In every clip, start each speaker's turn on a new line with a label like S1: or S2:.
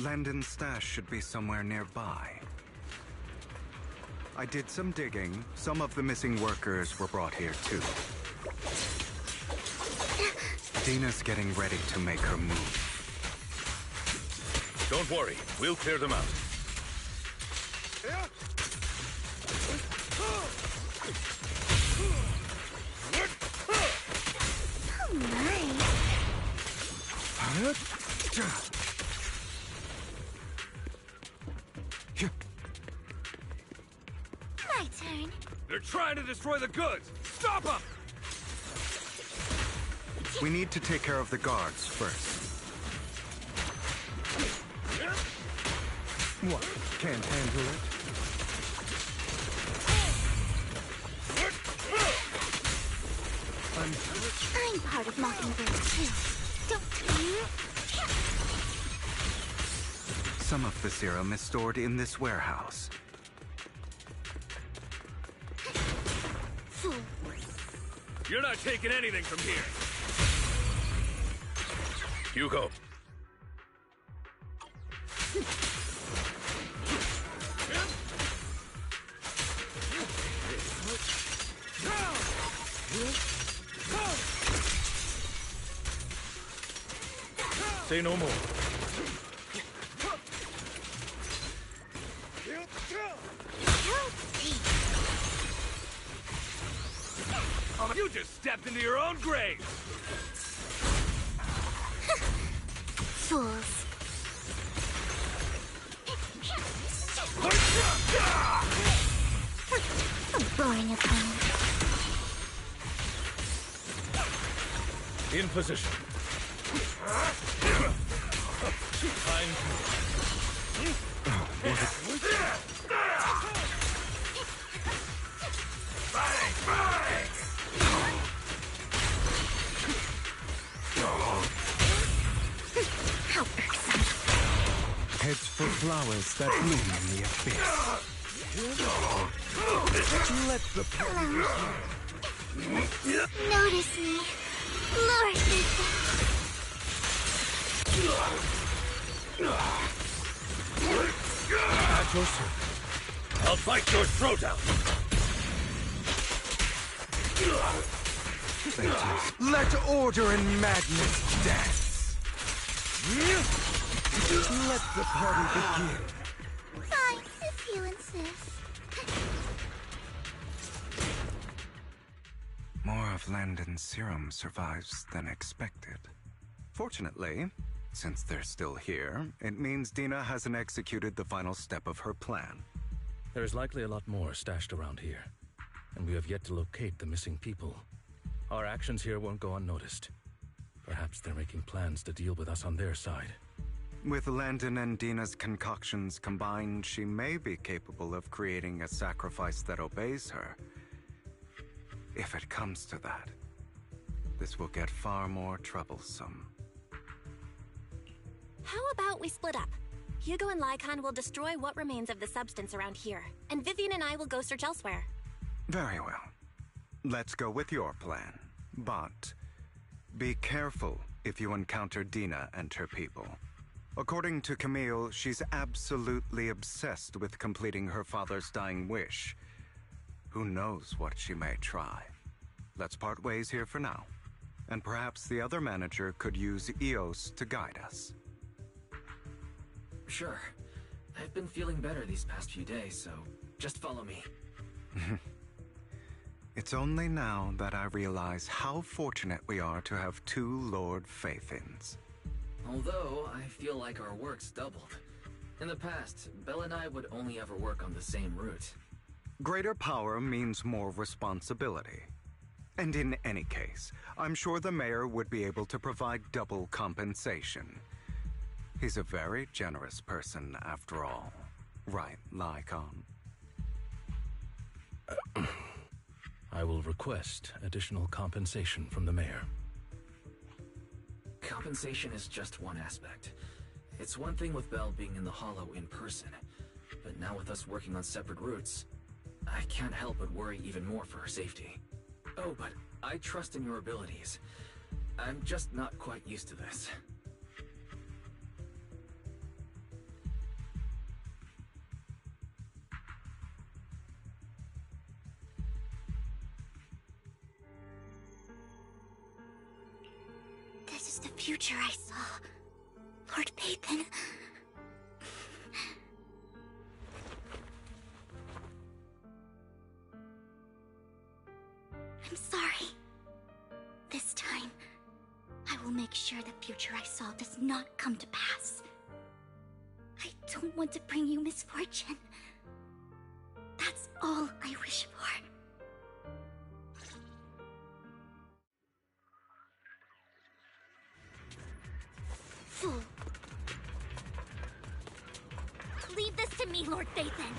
S1: Landon's stash should be somewhere nearby. I did some digging. Some of the missing workers were brought here too. Dina's getting ready to make her move.
S2: Don't worry, we'll clear them out.
S3: Oh my. My turn.
S2: They're trying to destroy the goods! Stop them!
S1: We need to take care of the guards first. What? Can't handle it?
S3: I'm part of Mockingbird too. Don't you?
S1: Some of the serum is stored in this warehouse.
S3: Fool.
S2: You're not taking anything from here! Hugo. Say no more. Oh, you just stepped into your own grave!
S3: Fools. A boring opponent.
S2: In position. Time.
S3: How irksome.
S1: Heads for flowers that bloom in the abyss. Let the
S3: Hello. Notice me. Lord me.
S2: At your service. I'll bite your throat out.
S1: Let order and madness dance. Let the party begin.
S3: Fine, if you insist.
S1: More of Landon's serum survives than expected. Fortunately, since they're still here, it means Dina hasn't executed the final step of her plan.
S4: There is likely a lot more stashed around here, and we have yet to locate the missing people. Our actions here won't go unnoticed. Perhaps they're making plans to deal with us on their side.
S1: With Landon and Dina's concoctions combined, she may be capable of creating a sacrifice that obeys her. If it comes to that, this will get far more troublesome.
S5: How about we split up? Hugo and Lycon will destroy what remains of the substance around here, and Vivian and I will go search elsewhere.
S1: Very well. Let's go with your plan. But be careful if you encounter Dina and her people. According to Camille, she's absolutely obsessed with completing her father's dying wish. Who knows what she may try? Let's part ways here for now. And perhaps the other manager could use Eos to guide us.
S6: Sure. I've been feeling better these past few days, so just follow me.
S1: It's only now that I realize how fortunate we are to have two Lord Faithins.
S6: Although, I feel like our work's doubled. In the past, Belle and I would only ever work on the same route.
S1: Greater power means more responsibility. And in any case, I'm sure the mayor would be able to provide double compensation. He's a very generous person, after all. Right, Lycon?
S4: I will request additional compensation from the mayor.
S6: Compensation is just one aspect. It's one thing with Belle being in the Hollow in person, but now with us working on separate routes, I can't help but worry even more for her safety. Oh, but I trust in your abilities. I'm just not quite used to this.
S3: future I saw, Lord Pathan. I'm sorry. This time, I will make sure the future I saw does not come to pass. I don't want to bring you misfortune. That's all I wish for. Fool. Leave this to me, Lord Phaethon.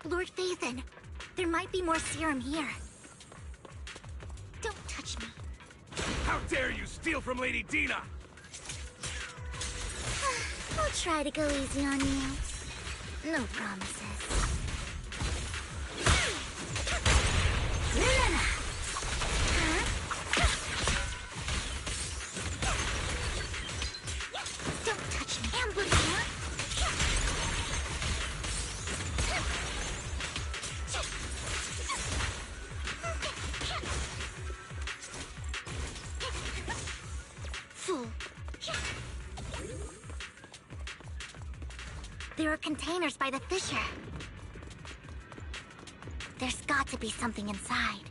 S3: Lord Phaethon, there might be more serum here. Don't touch me.
S2: How dare you steal from Lady Dina!
S3: I'll try to go easy on you. No promises. Don't touch me. Ambush me. Fool. There are containers by the fissure. There's got to be something inside.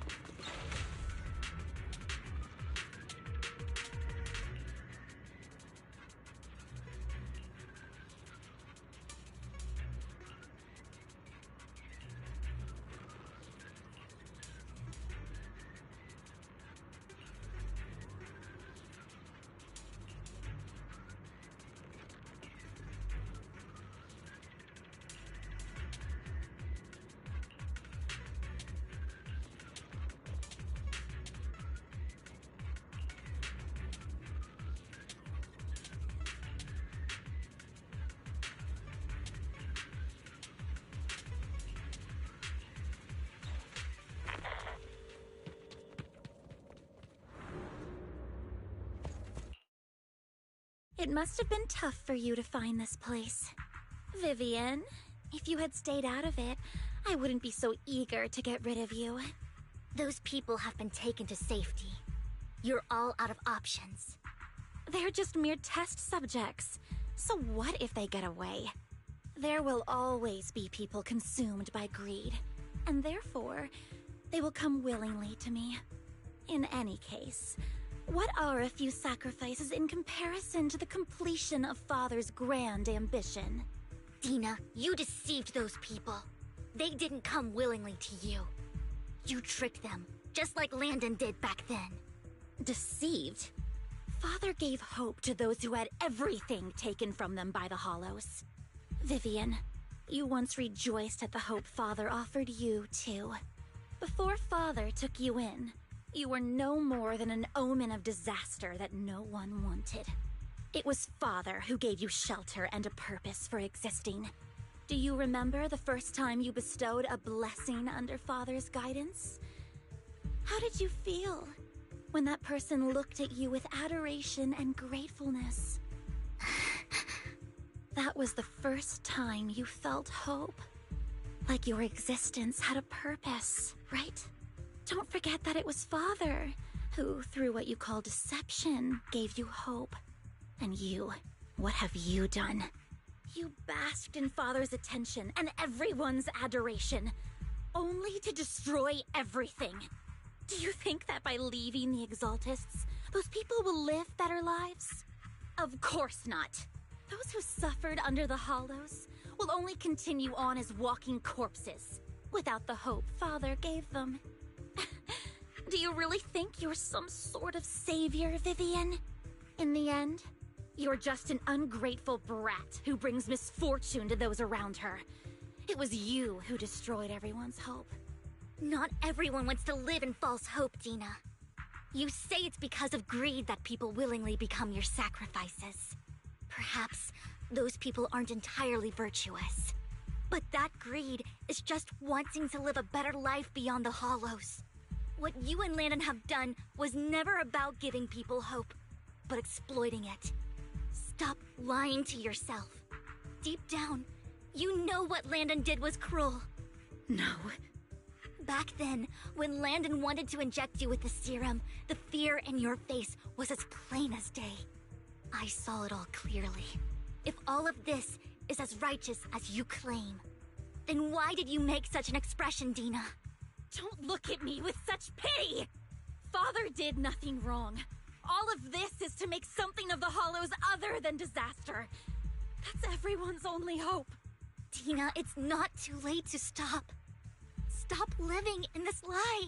S7: It must have been tough for you to find this place. Vivian, if you had stayed out of it, I wouldn't be so eager to get rid of you.
S3: Those people have been taken to safety. You're all out of options.
S7: They're just mere test subjects. So what if they get away? There will always be people consumed by greed, and therefore, they will come willingly to me. In any case, what are a few sacrifices in comparison to the completion of Father's grand ambition?
S3: Dina, you deceived those people. They didn't come willingly to you. You tricked them, just like Landon did back then.
S7: Deceived? Father gave hope to those who had everything taken from them by the Hollows. Vivian, you once rejoiced at the hope Father offered you, too. Before Father took you in, you were no more than an omen of disaster that no one wanted. It was Father who gave you shelter and a purpose for existing. Do you remember the first time you bestowed a blessing under Father's guidance? How did you feel when that person looked at you with adoration and gratefulness? That was the first time you felt hope. Like your existence had a purpose, right? Don't forget that it was Father who, through what you call deception, gave you hope. And you, what have you done? You basked in Father's attention and everyone's adoration, only to destroy everything. Do you think that by leaving the Exaltists, those people will live better lives? Of course not. Those who suffered under the Hollows will only continue on as walking corpses, without the hope Father gave them. Do you really think you're some sort of savior, Vivian? In the end, you're just an ungrateful brat who brings misfortune to those around her. It was you who destroyed everyone's hope.
S3: Not everyone wants to live in false hope, Dina. You say it's because of greed that people willingly become your sacrifices. Perhaps Those people aren't entirely virtuous. But that greed is just wanting to live a better life beyond the Hollows. What you and Landon have done was never about giving people hope, but exploiting it. Stop lying to yourself. Deep down, you know what Landon did was cruel.
S7: No.
S3: Back then, when Landon wanted to inject you with the serum, the fear in your face was as plain as day. I saw it all clearly. If all of this is as righteous as you claim, then why did you make such an expression, Dina?
S7: Don't look at me with such pity! Father did nothing wrong. All of this is to make something of the Hollows other than disaster. That's everyone's only hope.
S3: Dina, it's not too late to stop. Stop living in this lie.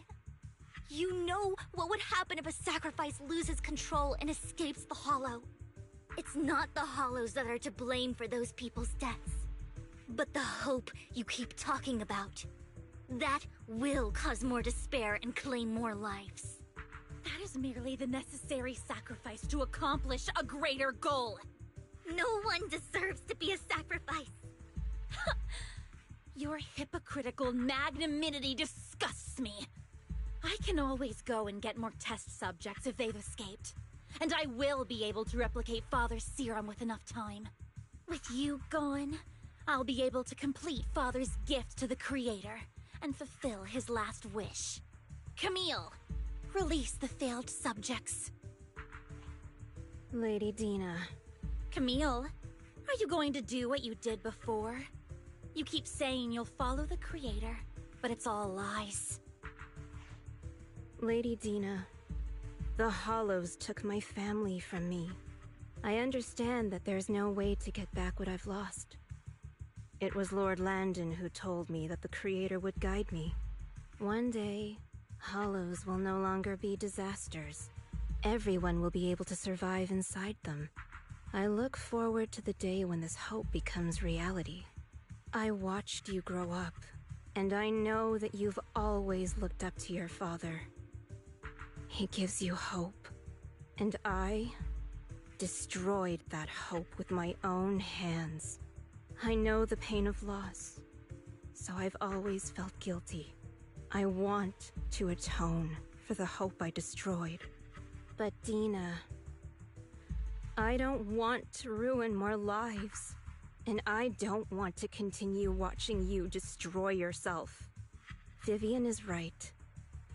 S3: You know what would happen if a sacrifice loses control and escapes the Hollow. It's not the Hollows that are to blame for those people's deaths, but the hope you keep talking about. That will cause more despair and claim more lives.
S7: That is merely the necessary sacrifice to accomplish a greater goal.
S3: No one deserves to be a sacrifice.
S7: Your hypocritical magnanimity disgusts me. I can always go and get more test subjects if they've escaped. And I will be able to replicate Father's serum with enough time. With you gone, I'll be able to complete Father's gift to the Creator and fulfill his last wish. Camille, release the failed subjects.
S8: Lady Dina.
S7: Camille, are you going to do what you did before? You keep saying you'll follow the Creator, but it's all lies.
S8: Lady Dina, the Hollows took my family from me. I understand that there's no way to get back what I've lost. It was Lord Landon who told me that the Creator would guide me. One day, Hollows will no longer be disasters. Everyone will be able to survive inside them. I look forward to the day when this hope becomes reality. I watched you grow up, and I know that you've always looked up to your father. He gives you hope, and I destroyed that hope with my own hands. I know the pain of loss, so I've always felt guilty. I want to atone for the hope I destroyed. But Dina, I don't want to ruin more lives, and I don't want to continue watching you destroy yourself. Vivian is right.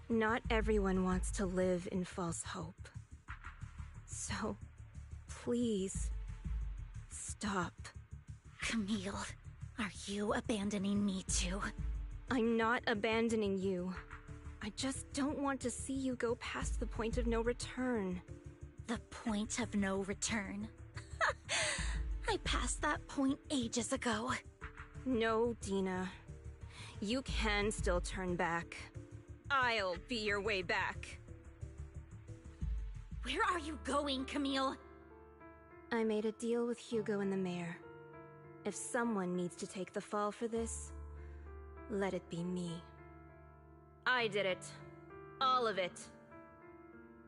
S8: Not everyone wants to live in false hope. So, please, stop.
S7: Camille, are you abandoning me too?
S8: I'm not abandoning you. I just don't want to see you go past the point of no return.
S7: The point of no return? I passed that point ages ago.
S8: No, Dina. You can still turn back. I'll be your way back.
S7: Where are you going, Camille?
S8: I made a deal with Hugo and the mayor. If someone needs to take the fall for this, let it be me. I did it. All of it.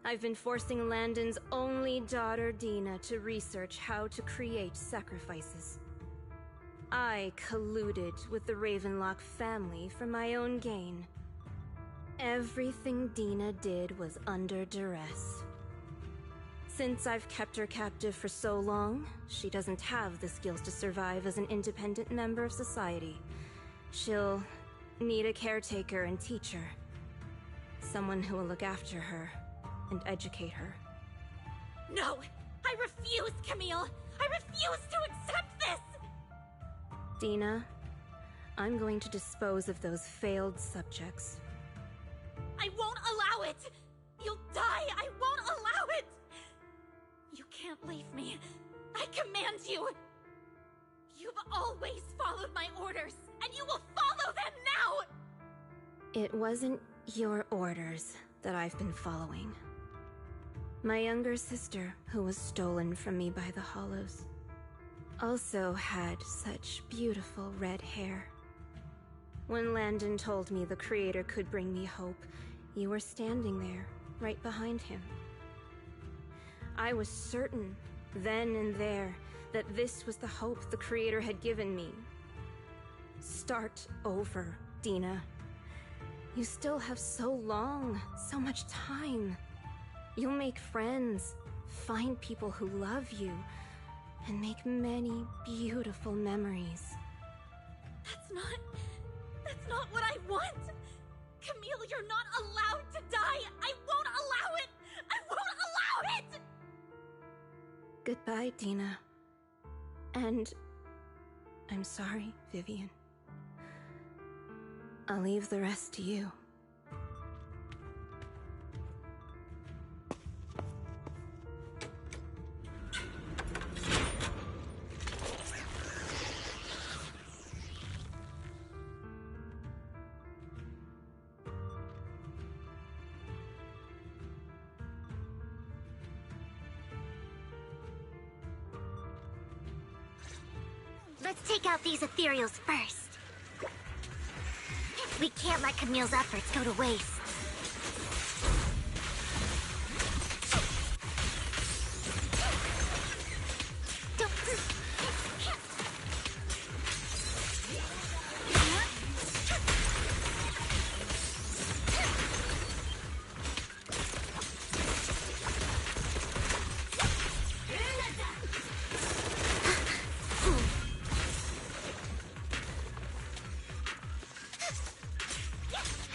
S8: I've been forcing Landon's only daughter, Dina, to research how to create sacrifices. I colluded with the Ravenlock family for my own gain. Everything Dina did was under duress. Since I've kept her captive for so long, she doesn't have the skills to survive as an independent member of society. She'll need a caretaker and teacher. Someone who will look after her and educate her.
S7: No! I refuse, Camille! I refuse to accept this!
S8: Dina, I'm going to dispose of those failed subjects.
S7: I won't allow it! You'll die! I won't allow it! You can't leave me. I command you! You've always followed my orders, and you will follow them now!
S8: It wasn't your orders that I've been following. My younger sister, who was stolen from me by the Hollows, also had such beautiful red hair. When Landon told me the Creator could bring me hope, you were standing there, right behind him. I was certain, then and there, that this was the hope the Creator had given me. Start over, Dina. You still have so long, so much time. You'll make friends, find people who love you, and make many beautiful memories.
S7: That's not what I want! Camille, you're not allowed to die! I won't allow it! I won't allow it!
S8: Goodbye, Dina. And I'm sorry, Vivian. I'll leave the rest to you.
S3: Let's take out these ethereals first. We can't let Camille's efforts go to waste.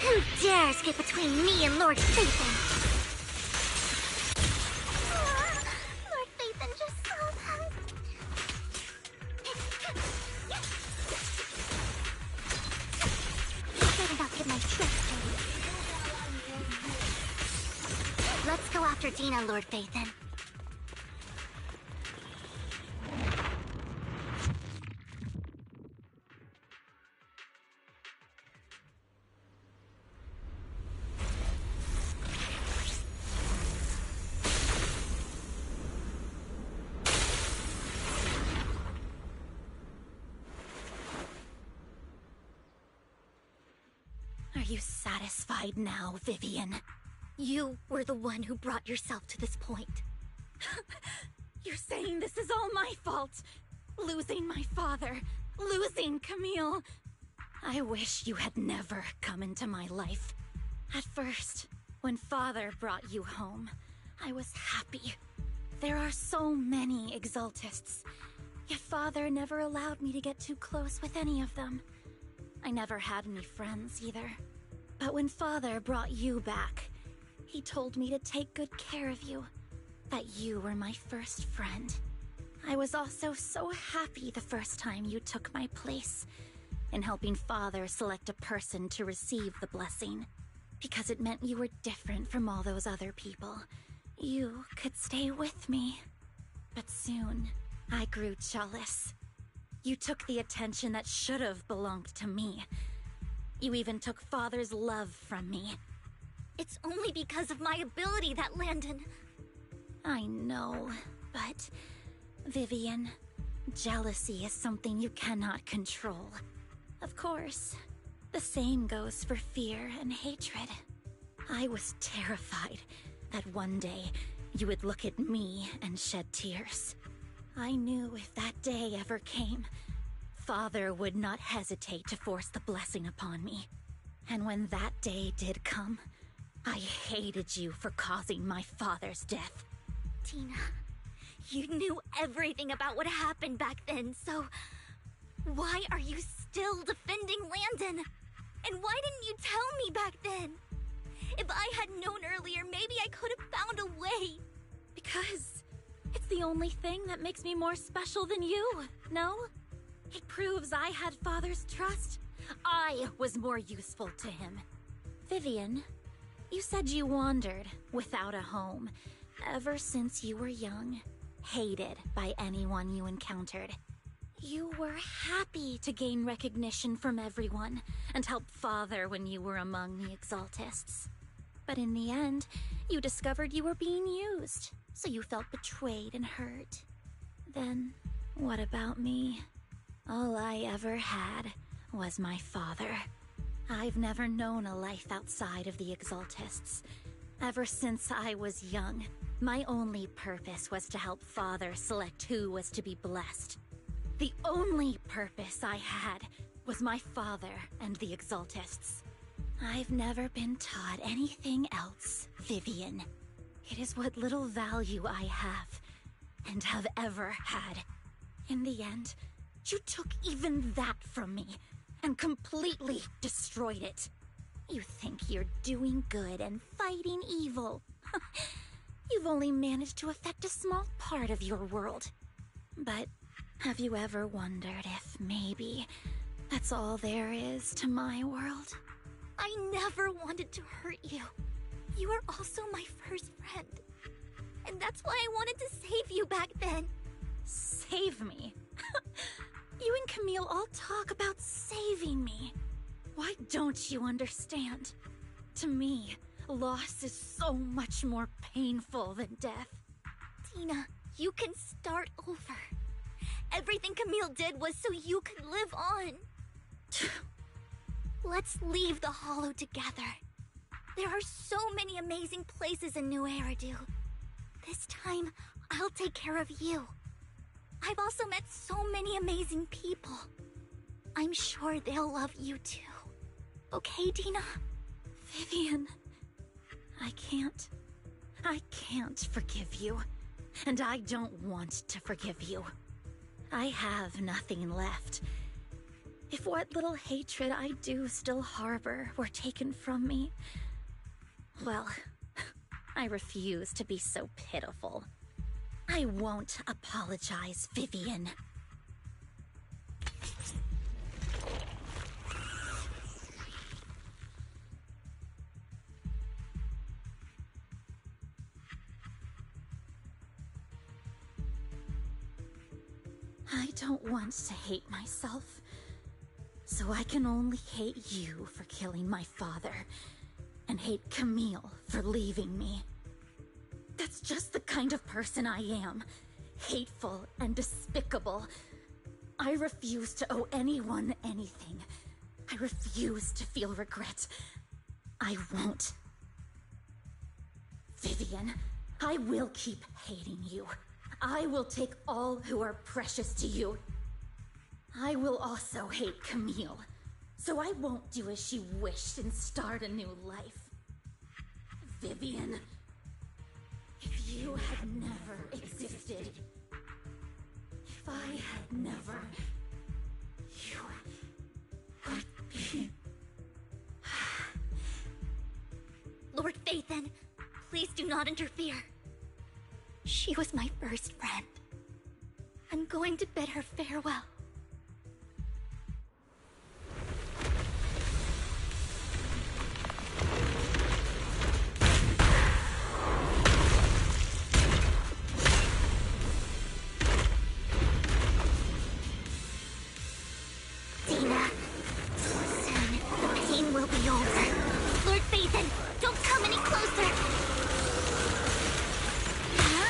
S3: Who dares get between me and Lord Phaethon? Lord Phaethon just saw that. Better not get my tricks dirty. Let's go after Dina, Lord Phaethon.
S7: Are you satisfied now, Vivian?
S3: You were the one who brought yourself to this point.
S7: You're saying this is all my fault? Losing my father, losing Camille. I wish you had never come into my life. At first, when Father brought you home, I was happy. There are so many Exaltists, yet Father never allowed me to get too close with any of them. I never had any friends either. But when Father brought you back, he told me to take good care of you, that you were my first friend. I was also so happy the first time you took my place in helping Father select a person to receive the blessing, because it meant you were different from all those other people. You could stay with me. But soon, I grew jealous. You took the attention that should have belonged to me. You even took Father's love from me.
S3: It's only because of my ability that Landon...
S7: I know, but... Vivian, jealousy is something you cannot control. Of course, the same goes for fear and hatred. I was terrified that one day you would look at me and shed tears. I knew if that day ever came, Father would not hesitate to force the blessing upon me. And when that day did come, I hated you for causing my father's death.
S3: Tina, you knew everything about what happened back then, so... why are you still defending Landon? And why didn't you tell me back then? If I had known earlier, maybe I could have found a way.
S7: Because it's the only thing that makes me more special than you, no? It proves I had Father's trust. I was more useful to him. Vivian, you said you wandered without a home ever since you were young, hated by anyone you encountered. You were happy to gain recognition from everyone and help Father when you were among the Exaltists. But in the end, you discovered you were being used, so you felt betrayed and hurt. Then, what about me? All I ever had was my father. I've never known a life outside of the Exaltists, Ever since I was young, my only purpose was to help Father select who was to be blessed. The only purpose I had was my father and the Exaltists. I've never been taught anything else, Vivian. It is what little value I have, and have ever had. In the end, you took even that from me, and completely destroyed it. You think you're doing good and fighting evil. You've only managed to affect a small part of your world. But have you ever wondered if maybe that's all there is to my world?
S3: I never wanted to hurt you. You were also my first friend. And that's why I wanted to save you back then.
S7: Save me? You and Camille all talk about saving me. Why don't you understand? To me, loss is so much more painful than death.
S3: Tina, you can start over. Everything Camille did was so you could live on. Let's leave the Hollow together. There are so many amazing places in New Eridu. This time, I'll take care of you. I've also met so many amazing people. I'm sure they'll love you too. Okay, Dina?
S7: Vivian, I can't forgive you. And I don't want to forgive you. I have nothing left. If what little hatred I do still harbor were taken from me, well, I refuse to be so pitiful. I won't apologize, Vivian. I don't want to hate myself, so I can only hate you for killing my father, and hate Camille for leaving me. That's just the kind of person I am. Hateful and despicable. I refuse to owe anyone anything. I refuse to feel regret. I won't. Vivian, I will keep hating you. I will take all who are precious to you. I will also hate Camille, so I won't do as she wished and start a new life. Vivian, if you had never existed, if I had never, you would be...
S3: Lord Phaethon, please do not interfere. She was my first friend. I'm going to bid her farewell. Dina, soon the pain will be over. Lord Phaethon, don't come any closer! Huh?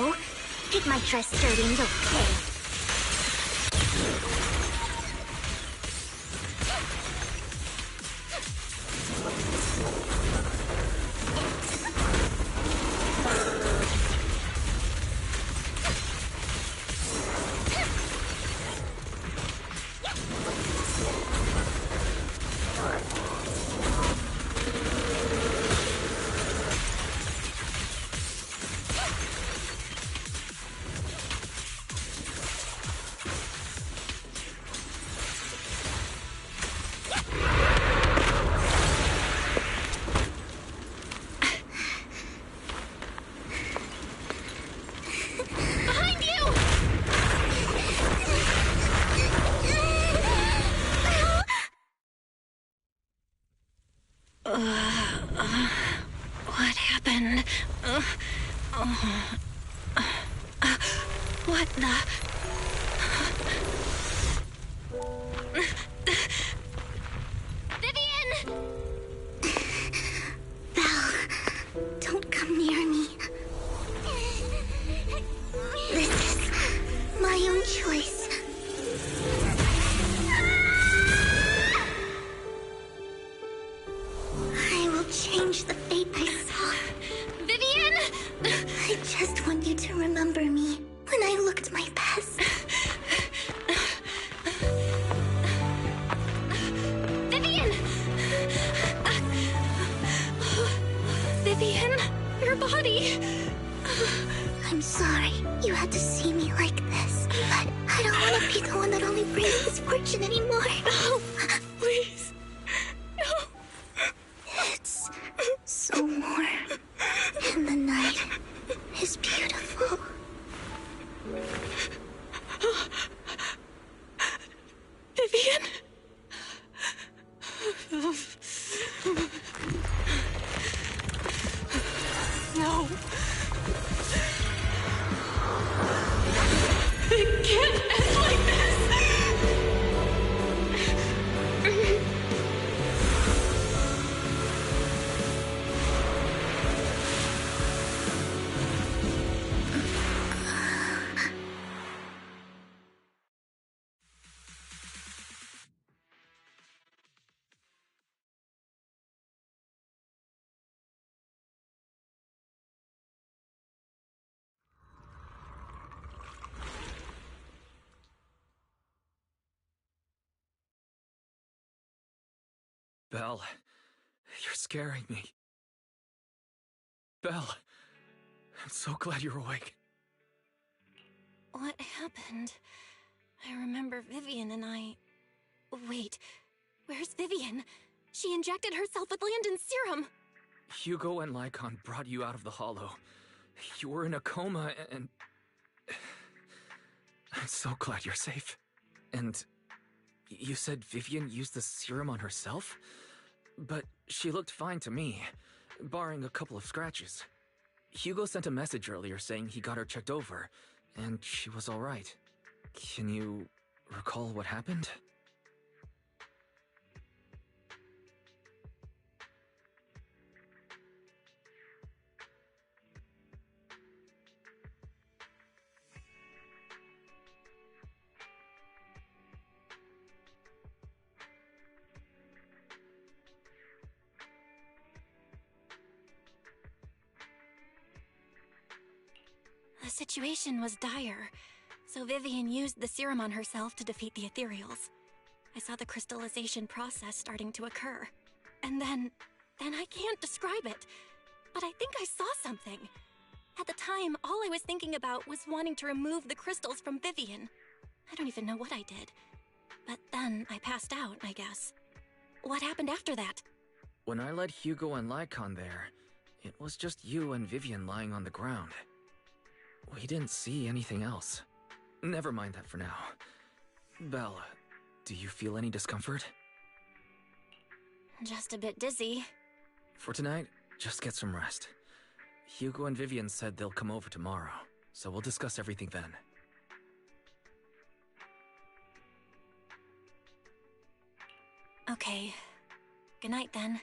S3: go. Get my dress dirty and okay.
S7: What happened? What the...
S3: Vivian! Belle, don't come near me. This is my own choice. I will change the fate I saw.
S7: Vivian!
S3: I just want you to remember me when I looked my best.
S7: Vivian! Vivian, your body.
S3: I'm sorry you had to see me like this, but I don't want to be the one that only brings misfortune anymore.
S7: No, please. No.
S3: It's so warm, and the night is beautiful.
S7: Vivian? No. It can't end like this.
S6: Belle, you're scaring me. Belle, I'm so glad you're awake.
S5: What happened? I remember Vivian and I... Wait, where's Vivian? She injected herself with Landon's serum!
S6: Hugo and Lycon brought you out of the Hollow. You were in a coma and... I'm so glad you're safe. And you said Vivian used the serum on herself? But she looked fine to me, barring a couple of scratches. Hugo sent a message earlier saying he got her checked over, and she was alright. Can you recall what happened?
S5: The situation was dire, so Vivian used the serum on herself to defeat the ethereals. I saw the crystallization process starting to occur. And then I can't describe it, but I think I saw something. At the time, all I was thinking about was wanting to remove the crystals from Vivian. I don't even know what I did. But then I passed out, I guess. What happened after that?
S6: When I led Hugo and Lycon there, it was just you and Vivian lying on the ground. We didn't see anything else. Never mind that for now. Belle, do you feel any discomfort?
S5: Just a bit dizzy.
S6: For tonight, just get some rest. Hugo and Vivian said they'll come over tomorrow, so we'll discuss everything then.
S5: Okay. Good night then.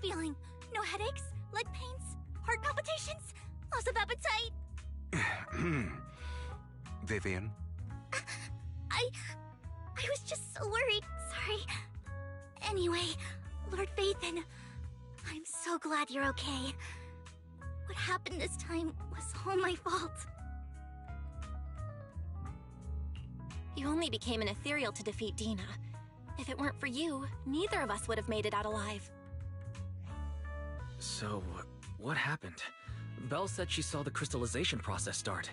S3: feeling? No headaches? Leg pains? Heart palpitations? Loss of appetite?
S1: Vivian?
S3: I was just so worried. Sorry. Anyway, Lord Phaethon, I'm so glad you're okay. What happened this time was all my fault.
S5: You only became an ethereal to defeat Dina. If it weren't for you, neither of us would have made it out alive.
S6: So, what happened? Belle said she saw the crystallization process start,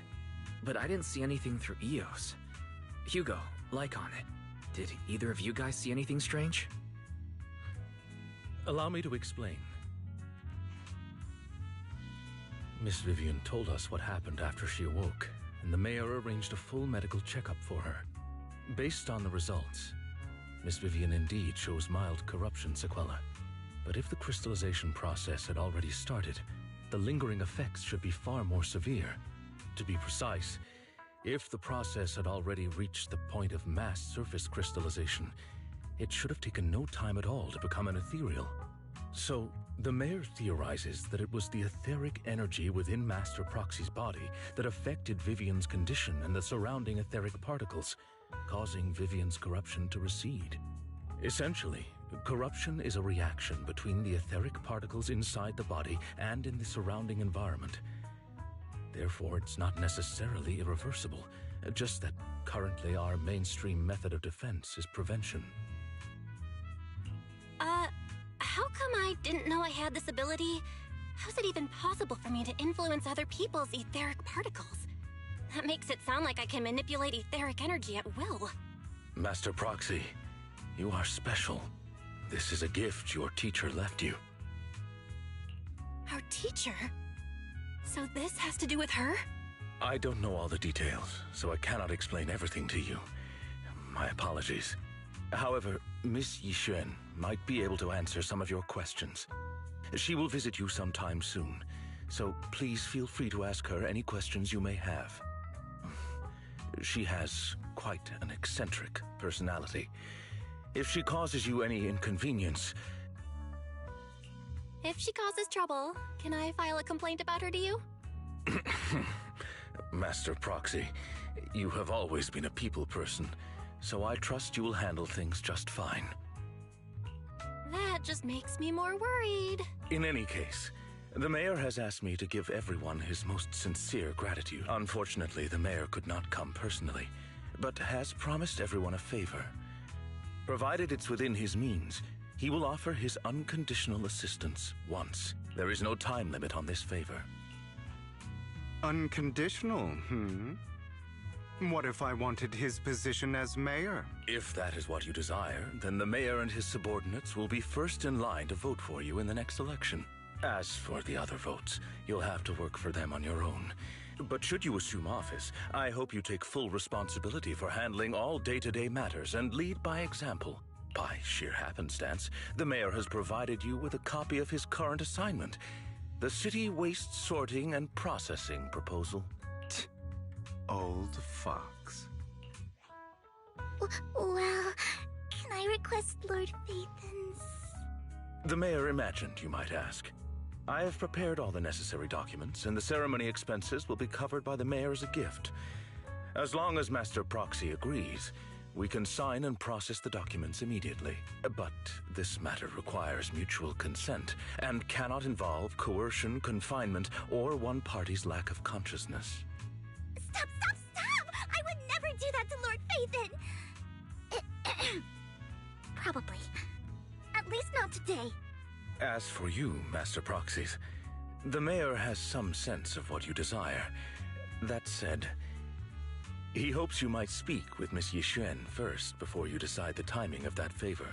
S6: but I didn't see anything through Eos. Hugo, Lycon, did either of you guys see anything strange?
S4: Allow me to explain. Miss Vivian told us what happened after she awoke, and the mayor arranged a full medical checkup for her. Based on the results, Miss Vivian indeed shows mild corruption sequela. But if the crystallization process had already started, the lingering effects should be far more severe. To be precise, if the process had already reached the point of mass surface crystallization, it should have taken no time at all to become an ethereal. So, the mayor theorizes that it was the etheric energy within Master Proxy's body that affected Vivian's condition and the surrounding etheric particles, causing Vivian's corruption to recede. Essentially, corruption is a reaction between the etheric particles inside the body and in the surrounding environment. Therefore, it's not necessarily irreversible, just that currently our mainstream method of defense is prevention.
S5: How come I didn't know I had this ability? How's it even possible for me to influence other people's etheric particles? That makes it sound like I can manipulate etheric energy at will.
S4: Master Proxy, you are special. This is a gift your teacher left you.
S5: Our teacher? So this has to do with her?
S4: I don't know all the details, so I cannot explain everything to you. My apologies. However, Miss Yixuan might be able to answer some of your questions. She will visit you sometime soon, so please feel free to ask her any questions you may have. She has quite an eccentric personality. If she causes you any inconvenience...
S5: If she causes trouble, can I file a complaint about her to you?
S4: Master Proxy, you have always been a people person, so I trust you will handle things just fine.
S5: That just makes me more worried.
S4: In any case, the mayor has asked me to give everyone his most sincere gratitude. Unfortunately, the mayor could not come personally, but has promised everyone a favor. Provided it's within his means, he will offer his unconditional assistance once. There is no time limit on this favor.
S1: Unconditional, What if I wanted his position as mayor?
S4: If that is what you desire, then the mayor and his subordinates will be first in line to vote for you in the next election. As for the other votes, you'll have to work for them on your own. But should you assume office, I hope you take full responsibility for handling all day-to-day matters and lead by example. By sheer happenstance, the mayor has provided you with a copy of his current assignment, the City Waste Sorting and Processing proposal.
S1: Old fox.
S3: Well, can I request Lord Phaethon's...
S4: The mayor imagined, you might ask. I have prepared all the necessary documents, and the ceremony expenses will be covered by the mayor as a gift. As long as Master Proxy agrees, we can sign and process the documents immediately. But this matter requires mutual consent, and cannot involve coercion, confinement, or one party's lack of consciousness.
S3: Stop! I would never do that to Lord Phaethon! Probably. At least not today.
S4: As for you, Master Proxies, the mayor has some sense of what you desire. That said, he hopes you might speak with Miss Yixuan first before you decide the timing of that favor.